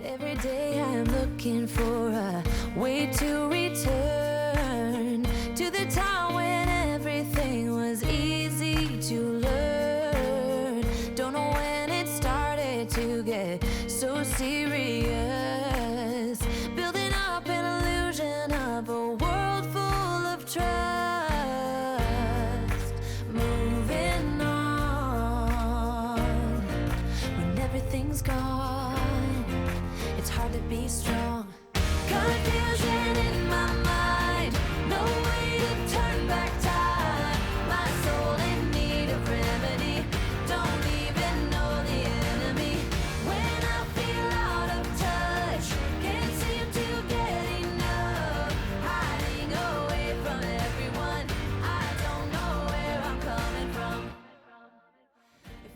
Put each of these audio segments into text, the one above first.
Every day I'm looking for a way to return to the time when everything was easy to learn. Don't know when it started to get so serious. Building up an illusion of a world full of trust. Moving on when everything's gone. It's hard to be strong. Confusion in my mind. No way to turn back time. My soul in need of remedy. Don't even know the enemy. When I feel out of touch, can't seem to get enough. Hiding away from everyone. I don't know where I'm coming from.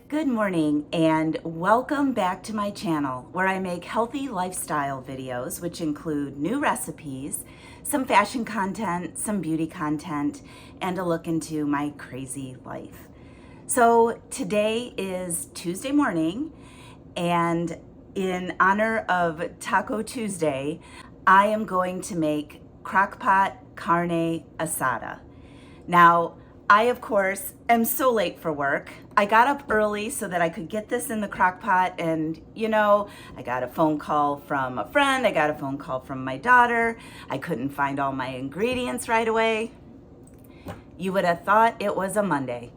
Good morning and welcome back to my channel where I make healthy lifestyle videos which include new recipes, some fashion content, some beauty content, and a look into my crazy life. So today is Tuesday morning, and in honor of Taco Tuesday, I am going to make Crockpot Carne Asada. Now, I, of course, am so late for work. I got up early so that I could get this in the crock pot, and I got a phone call from a friend, I got a phone call from my daughter. I couldn't find all my ingredients right away. You would have thought it was a Monday.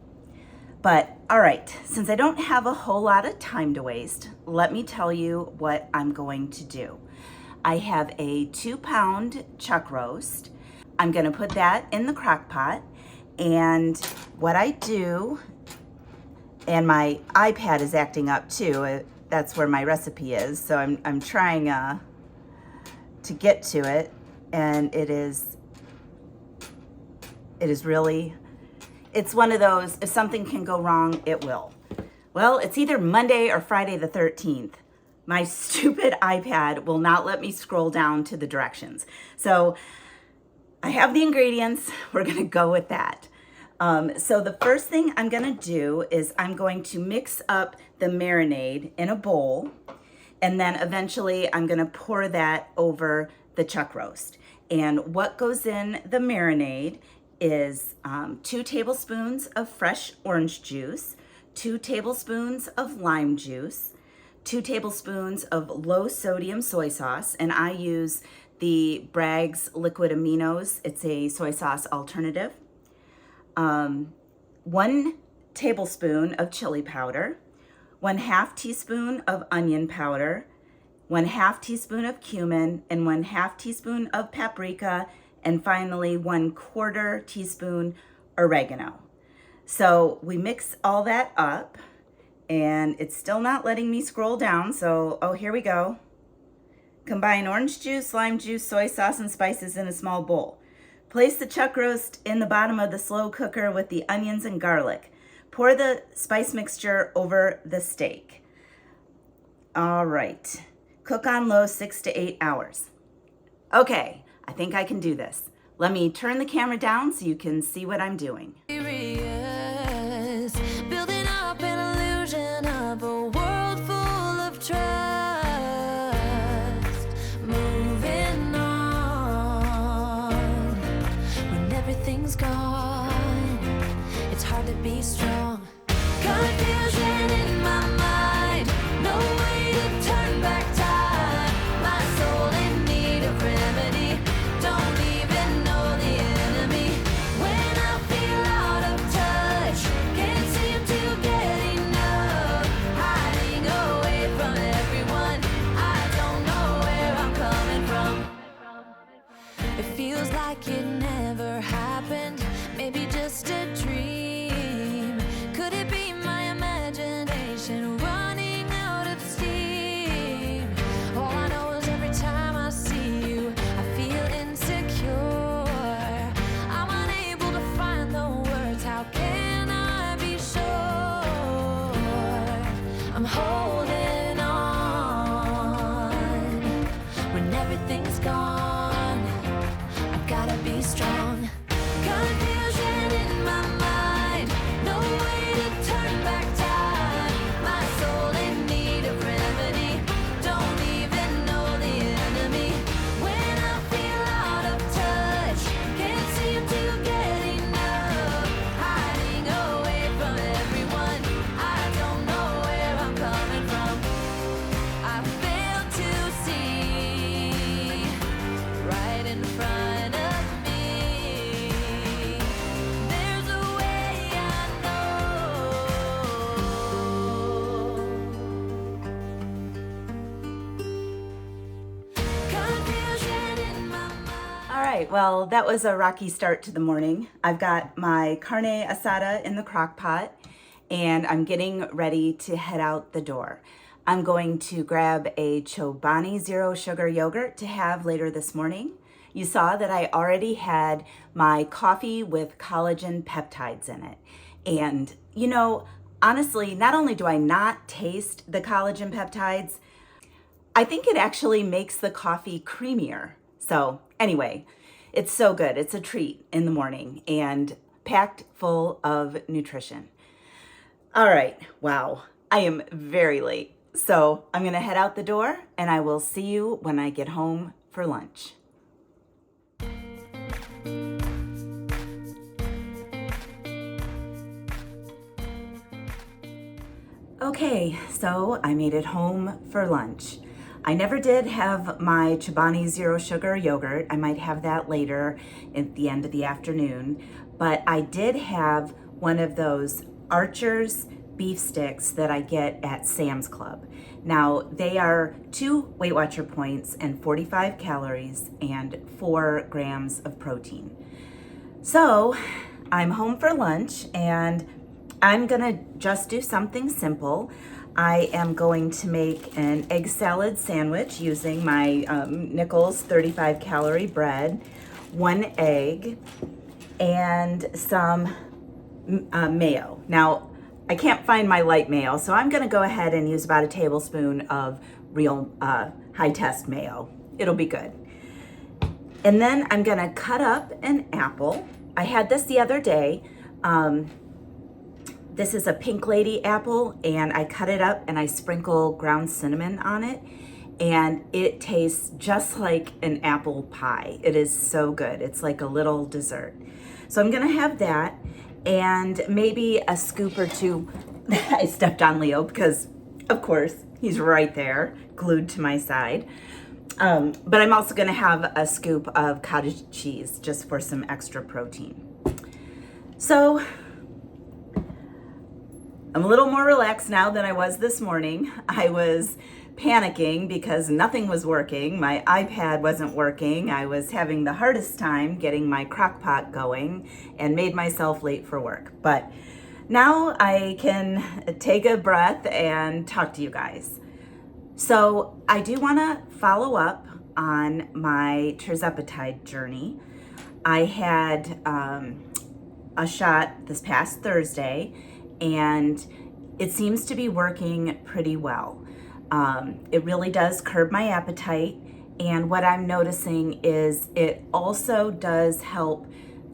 But all right, since I don't have a whole lot of time to waste, let me tell you what I'm going to do. I have a 2-pound chuck roast. I'm gonna put that in the crock pot. And what I do, and my iPad is acting up too, that's where my recipe is, so I'm trying to get to it, and it is really, it's one of those, if something can go wrong, it will. Well, it's either Monday or Friday the 13th. My stupid iPad will not let me scroll down to the directions. So I have the ingredients, we're gonna go with that. So the first thing I'm gonna do is I'm going to mix up the marinade in a bowl, and then eventually I'm gonna pour that over the chuck roast. And what goes in the marinade is 2 tablespoons of fresh orange juice, 2 tablespoons of lime juice, 2 tablespoons of low sodium soy sauce, and I use the Bragg's Liquid Aminos. It's a soy sauce alternative. 1 tablespoon of chili powder, 1/2 teaspoon of onion powder, 1/2 teaspoon of cumin, and 1/2 teaspoon of paprika, and finally 1/4 teaspoon oregano. So we mix all that up, and it's still not letting me scroll down, so here we go. Combine orange juice, lime juice, soy sauce, and spices in a small bowl. Place the chuck roast in the bottom of the slow cooker with the onions and garlic. Pour the spice mixture over the steak. All right. Cook on low 6 to 8 hours. Okay, I think I can do this. Let me turn the camera down so you can see what I'm doing. Building up an illusion of a world full of trust. Moving on when everything's gone. It's hard to be strong. Confusion in my mind. No way to turn back time. My soul in need of remedy. Don't even know the enemy. When I feel out of touch, can't seem to get enough. Hiding away from everyone. I don't know where I'm coming from. It feels like it never happened. Maybe just a dream. Could it be my imagination running out of steam? All I know is every time I see you, I feel insecure. I'm unable to find the words. How can I be sure? I'm holding on when everything's gone. I've gotta be strong. Confusion in my mind. No way to turn back time. My soul in need of remedy. Don't even know right, well, that was a rocky start to the morning. I've got my carne asada in the crock pot, and I'm getting ready to head out the door. I'm going to grab a Chobani Zero Sugar yogurt to have later this morning. You saw that I already had my coffee with collagen peptides in it. And, you know, honestly, not only do I not taste the collagen peptides, I think it actually makes the coffee creamier. So anyway, it's so good. It's a treat in the morning and packed full of nutrition. All right, wow, I am very late. So I'm gonna head out the door and I will see you when I get home for lunch. Okay, so I made it home for lunch. I never did have my Chobani Zero Sugar yogurt. I might have that later at the end of the afternoon, but I did have one of those Archer's beef sticks that I get at Sam's Club. Now, they are 2 Weight Watcher points and 45 calories and 4 grams of protein. So I'm home for lunch and I'm gonna just do something simple. I am going to make an egg salad sandwich using my Nichols 35 calorie bread, 1 egg, and some mayo. Now, I can't find my light mayo, so I'm gonna go ahead and use about a tablespoon of real high test mayo. It'll be good. And then I'm gonna cut up an apple. I had this the other day. This is a Pink Lady apple, and I cut it up and I sprinkle ground cinnamon on it, and it tastes just like an apple pie. It is so good. It's like a little dessert. So I'm gonna have that and maybe a scoop or two. I stepped on Leo because, of course, he's right there, glued to my side. But I'm also gonna have a scoop of cottage cheese just for some extra protein. So I'm a little more relaxed now than I was this morning. I was panicking because nothing was working. My iPad wasn't working. I was having the hardest time getting my crock pot going and made myself late for work. But now I can take a breath and talk to you guys. So I do want to follow up on my Tirzepatide journey. I had a shot this past Thursday, and it seems to be working pretty well. It really does curb my appetite, and what I'm noticing is it also does help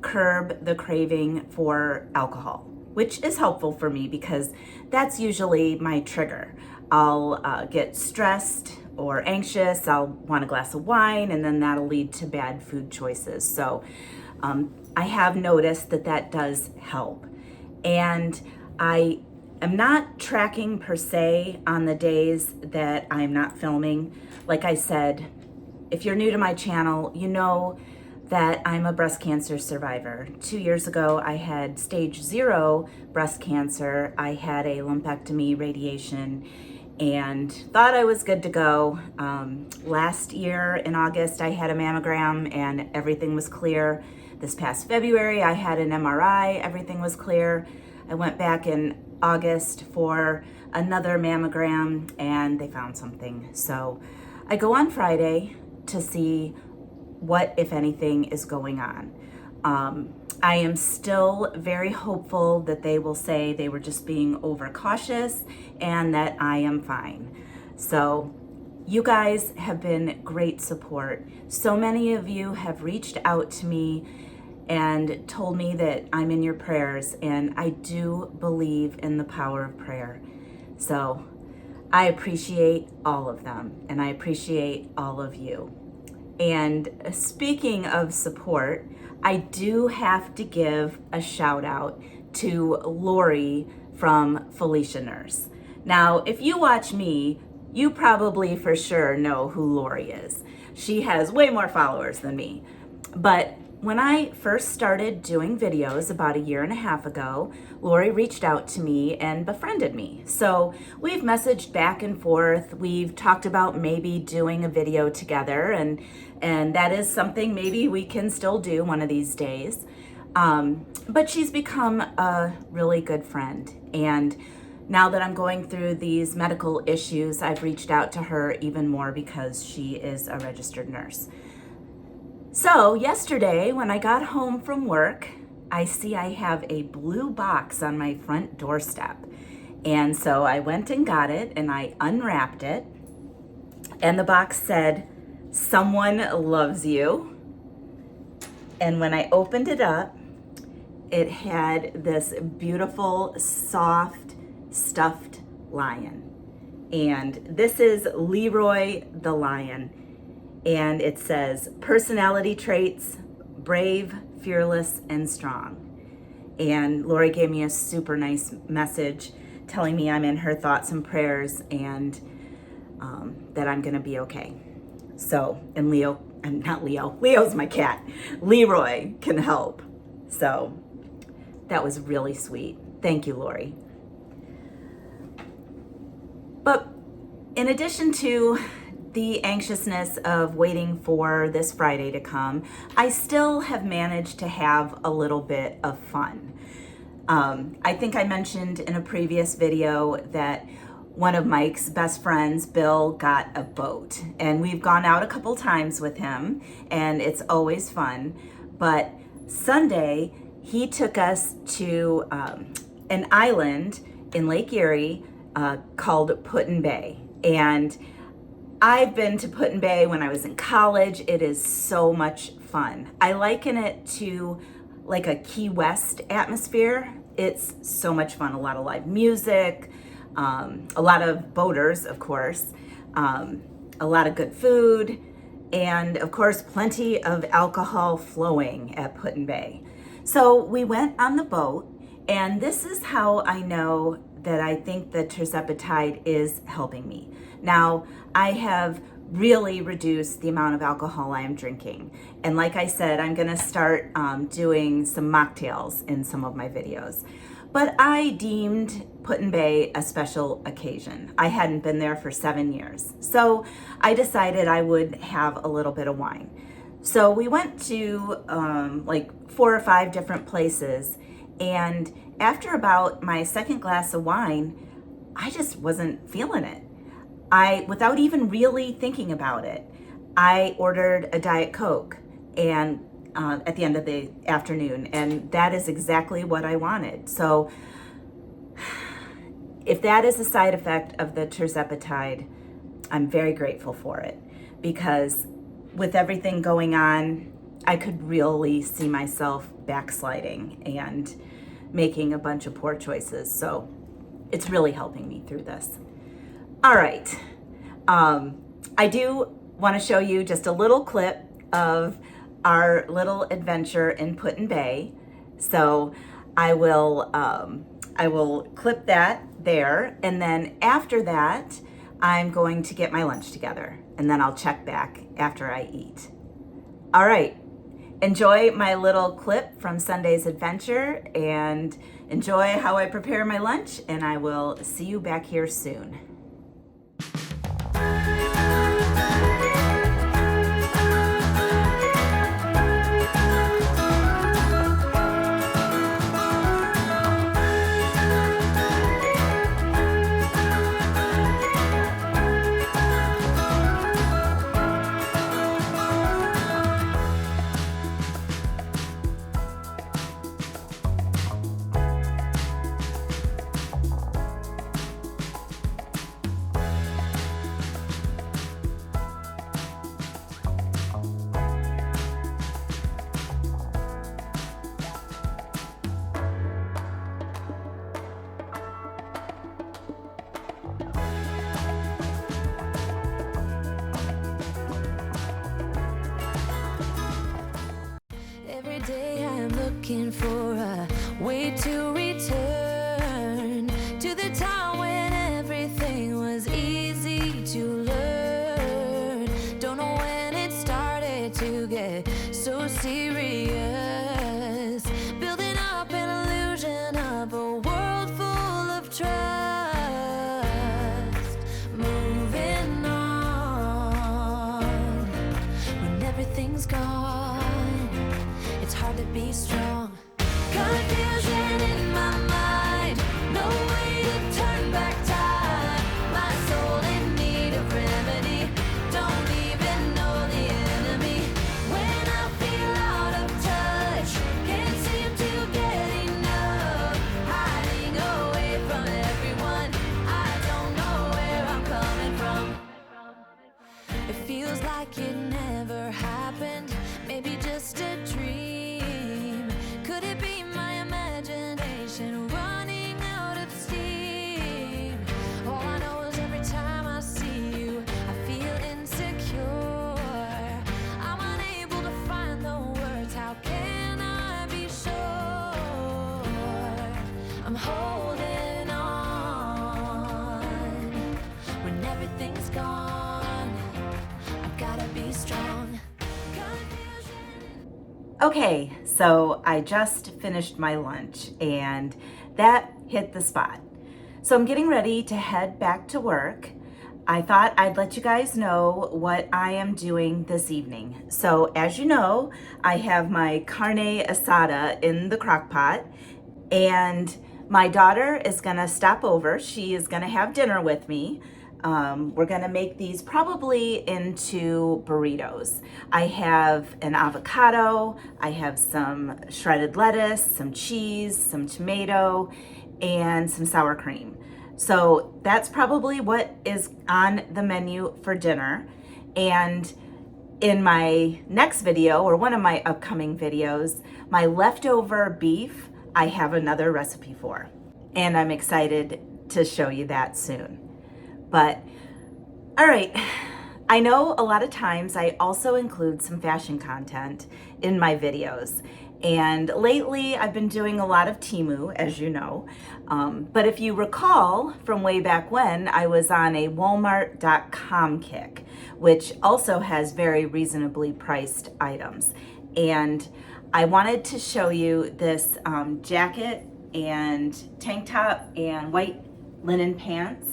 curb the craving for alcohol, which is helpful for me because that's usually my trigger. I'll get stressed or anxious, I'll want a glass of wine, and then that'll lead to bad food choices. So I have noticed that that does help. And I am not tracking per se on the days that I'm not filming. Like I said, if you're new to my channel, you know that I'm a breast cancer survivor. 2 years ago, I had stage 0 breast cancer. I had a lumpectomy radiation and thought I was good to go. Last year in August, I had a mammogram and everything was clear. This past February, I had an MRI, everything was clear. I went back in August for another mammogram and they found something. So I go on Friday to see what, if anything, is going on. I am still very hopeful that they will say they were just being overcautious and that I am fine. So you guys have been great support. So many of you have reached out to me and told me that I'm in your prayers, and I do believe in the power of prayer. So I appreciate all of them, and I appreciate all of you. And speaking of support, I do have to give a shout out to Lori from Felicia Nurse. Now, if you watch me, you probably for sure know who Lori is. She has way more followers than me. But when I first started doing videos about a year and a half ago, Lori reached out to me and befriended me. So we've messaged back and forth. We've talked about maybe doing a video together, and that is something maybe we can still do one of these days. But she's become a really good friend. And now that I'm going through these medical issues, I've reached out to her even more because she is a registered nurse. So yesterday when I got home from work, I see I have a blue box on my front doorstep. And so I went and got it and I unwrapped it. And the box said, "Someone loves you." And when I opened it up, it had this beautiful, soft, stuffed lion. And this is Leroy the lion. And it says, "Personality traits, brave, fearless, and strong." And Lori gave me a super nice message telling me I'm in her thoughts and prayers, and that I'm gonna be okay. So, and Leo's my cat. Leroy can help. So that was really sweet. Thank you, Lori. But in addition to the anxiousness of waiting for this Friday to come, I still have managed to have a little bit of fun. I think I mentioned in a previous video that one of Mike's best friends, Bill, got a boat, and we've gone out a couple times with him, and it's always fun. But Sunday, he took us to an island in Lake Erie called Put-in-Bay. And I've been to Put-in-Bay when I was in college. It is so much fun. I liken it to like a Key West atmosphere. It's so much fun. A lot of live music, a lot of boaters, of course, a lot of good food, and of course, plenty of alcohol flowing at Put-in-Bay. So we went on the boat, and this is how I know that I think the Tirzepatide is helping me. Now, I have really reduced the amount of alcohol I am drinking. And like I said, I'm gonna start doing some mocktails in some of my videos. But I deemed Put-in-Bay a special occasion. I hadn't been there for 7 years. So I decided I would have a little bit of wine. So we went to like 4 or 5 different places, and after about my second glass of wine, I just wasn't feeling it. Without even really thinking about it, I ordered a Diet Coke and at the end of the afternoon, and that is exactly what I wanted. So if that is a side effect of the Tirzepatide, I'm very grateful for it, because with everything going on, I could really see myself backsliding and making a bunch of poor choices. So it's really helping me through this. All right, I do want to show you just a little clip of our little adventure in Put-in-Bay. So I will clip that there, and then after that, I'm going to get my lunch together, and then I'll check back after I eat. All right, enjoy my little clip from Sunday's adventure, and enjoy how I prepare my lunch, and I will see you back here soon. Every day I'm looking for a way to return to the time when everything was easy to learn. Don't know when it started to get so serious. everything's gone, it's hard to be strong. Confusion in my mind, no way to turn back time. My soul in need of remedy, don't even know the enemy. When I feel out of touch, can't seem to get enough. Hiding away from everyone, I don't know where I'm coming from. It feels like it never happened, maybe just a dream. Could it be my imagination running out of steam? All I know is every time I see you, I feel insecure. I'm unable to find the words, how can I be sure? I'm holding on when everything's gone. I've gotta be strong. Okay, so I just finished my lunch and that hit the spot. So I'm getting ready to head back to work. I thought I'd let you guys know what I am doing this evening. So as you know, I have my carne asada in the crock pot, and my daughter is gonna stop over. She is gonna have dinner with me. We're gonna make these probably into burritos. I have an avocado, I have some shredded lettuce, some cheese, some tomato, and some sour cream. So that's probably what is on the menu for dinner. And in my next video, or one of my upcoming videos, my leftover beef, I have another recipe for. And I'm excited to show you that soon. But, all right, I know a lot of times I also include some fashion content in my videos. And lately I've been doing a lot of Temu, as you know. But if you recall from way back when, I was on a Walmart.com kick, which also has very reasonably priced items. And I wanted to show you this jacket and tank top and white linen pants.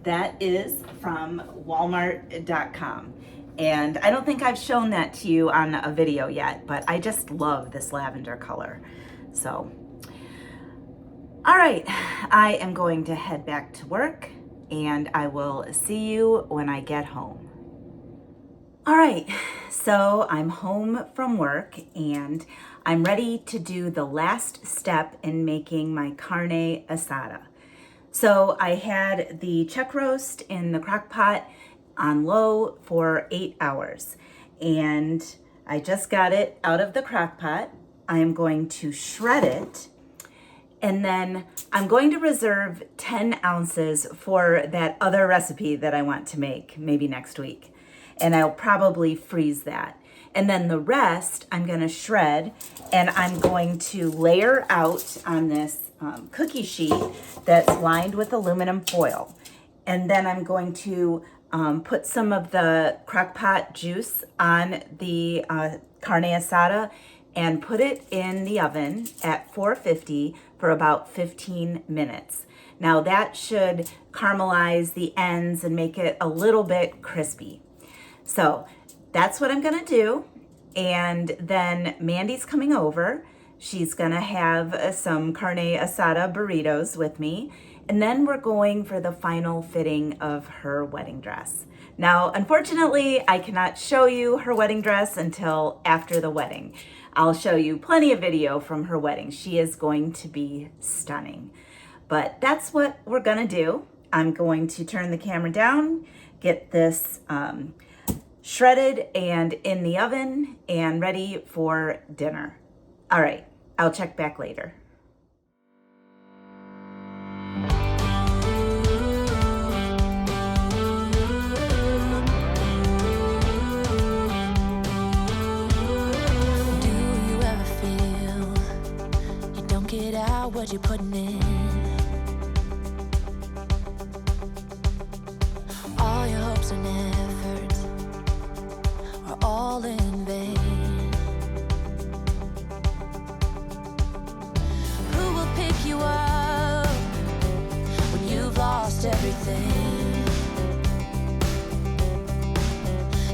That is from Walmart.com. And I don't think I've shown that to you on a video yet, but I just love this lavender color. So, all right, I am going to head back to work and I will see you when I get home. All right, so I'm home from work and I'm ready to do the last step in making my carne asada. So I had the chuck roast in the crock pot on low for 8 hours, and I just got it out of the crock pot. I am going to shred it, and then I'm going to reserve 10 ounces for that other recipe that I want to make maybe next week, and I'll probably freeze that. And then the rest I'm going to shred, and I'm going to layer out on this cookie sheet that's lined with aluminum foil. And then I'm going to put some of the crock pot juice on the carne asada and put it in the oven at 450 for about 15 minutes. Now that should caramelize the ends and make it a little bit crispy. So that's what I'm gonna do. And then Mandy's coming over. She's gonna have some carne asada burritos with me. And then we're going for the final fitting of her wedding dress. Now, unfortunately, I cannot show you her wedding dress until after the wedding. I'll show you plenty of video from her wedding. She is going to be stunning. But that's what we're gonna do. I'm going to turn the camera down, get this shredded and in the oven and ready for dinner. All right, I'll check back later. Do you ever feel you don't get out what you're putting in? All your hopes and efforts are all in vain. Who will pick you up when you've lost everything?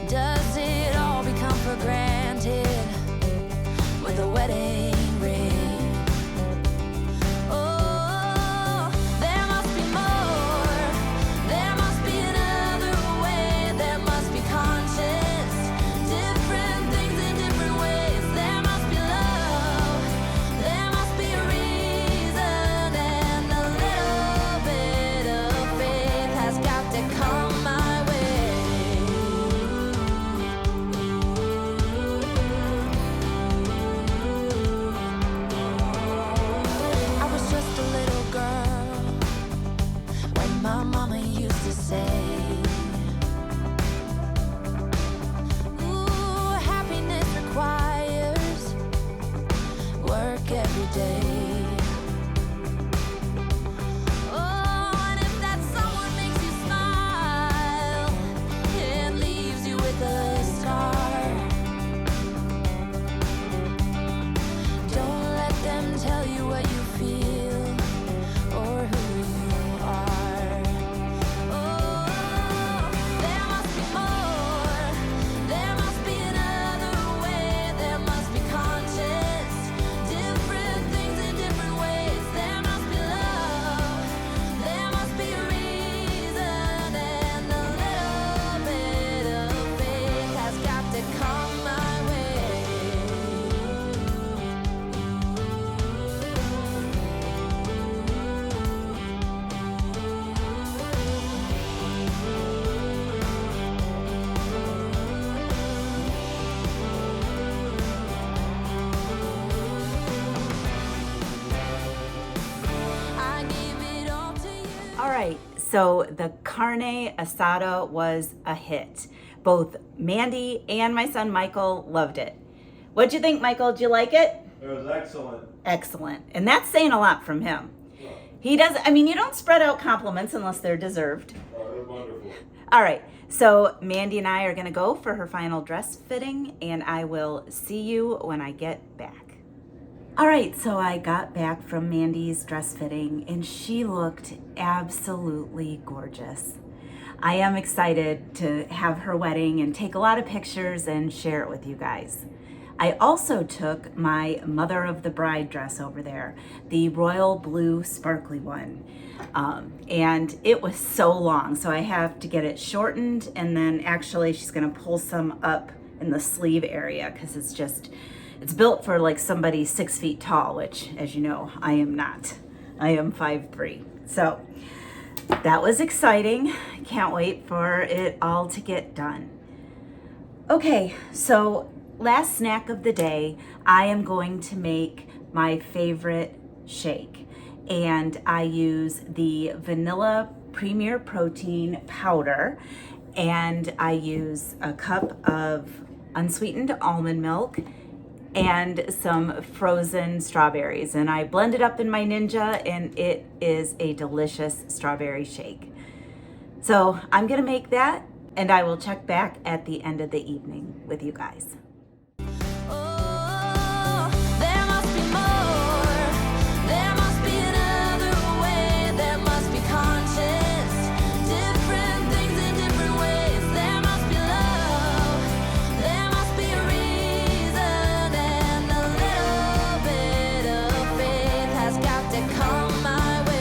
Does it all become so the carne asada was a hit. Both Mandy and my son Michael loved it. What'd you think, Michael? Did you like it? It was excellent. Excellent. And that's saying a lot from him. Well, He does, I mean, you don't spread out compliments unless they're deserved. it was wonderful. All right, so Mandy and I are gonna go for her final dress fitting, and I will see you when I get back. All right, so I got back from Mandy's dress fitting, and she looked absolutely gorgeous. I am excited to have her wedding and take a lot of pictures and share it with you guys. I also took my mother of the bride dress over there, the royal blue sparkly one. And it was so long, so I have to get it shortened, and then actually she's gonna pull some up in the sleeve area because it's built for like somebody 6 feet tall, which, as you know, I am not. I am 5'3". So that was exciting. Can't wait for it all to get done. Okay, so last snack of the day, I am going to make my favorite shake. And I use the vanilla premier protein powder, and I use a cup of unsweetened almond milk and some frozen strawberries, and I blend it up in my Ninja, and it is a delicious strawberry shake. So I'm gonna make that, and I will check back at the end of the evening with you guys. Oh, there must be more. There must be another way. There must be conscious. Different things in different ways. There must be love. There must be a reason. And a little bit of faith has got to come my way.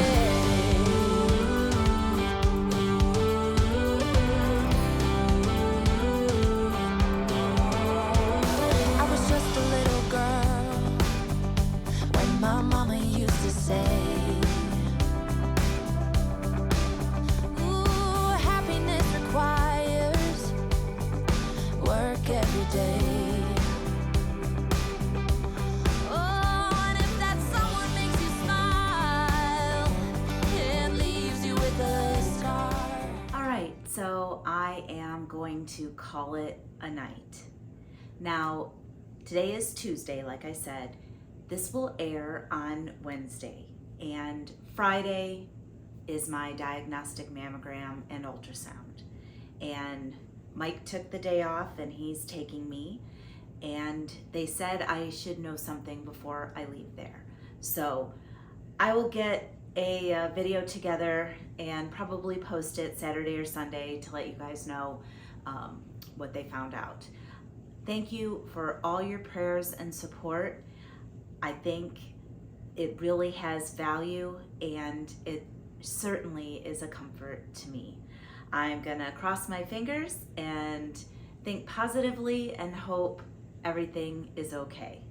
I was just a little girl when my mama used to say, ooh, happiness requires work every day. Oh, and if that someone makes you smile and leaves you with a scar. All right, so I am going to call it a night. Now, today is Tuesday, like I said. This will air on Wednesday, and Friday is my diagnostic mammogram and ultrasound. And Mike took the day off, and he's taking me, and they said I should know something before I leave there. So I will get a video together and probably post it Saturday or Sunday to let you guys know what they found out. Thank you for all your prayers and support. I think it really has value, and it certainly is a comfort to me. I'm gonna cross my fingers and think positively and hope everything is okay.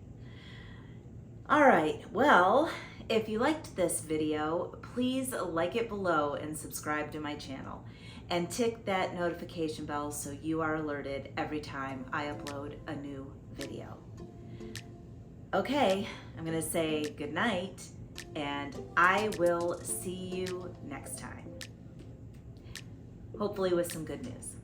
All right, well, if you liked this video, please like it below and subscribe to my channel. And tick that notification bell so you are alerted every time I upload a new video. Okay, I'm gonna say good night, and I will see you next time. Hopefully with some good news.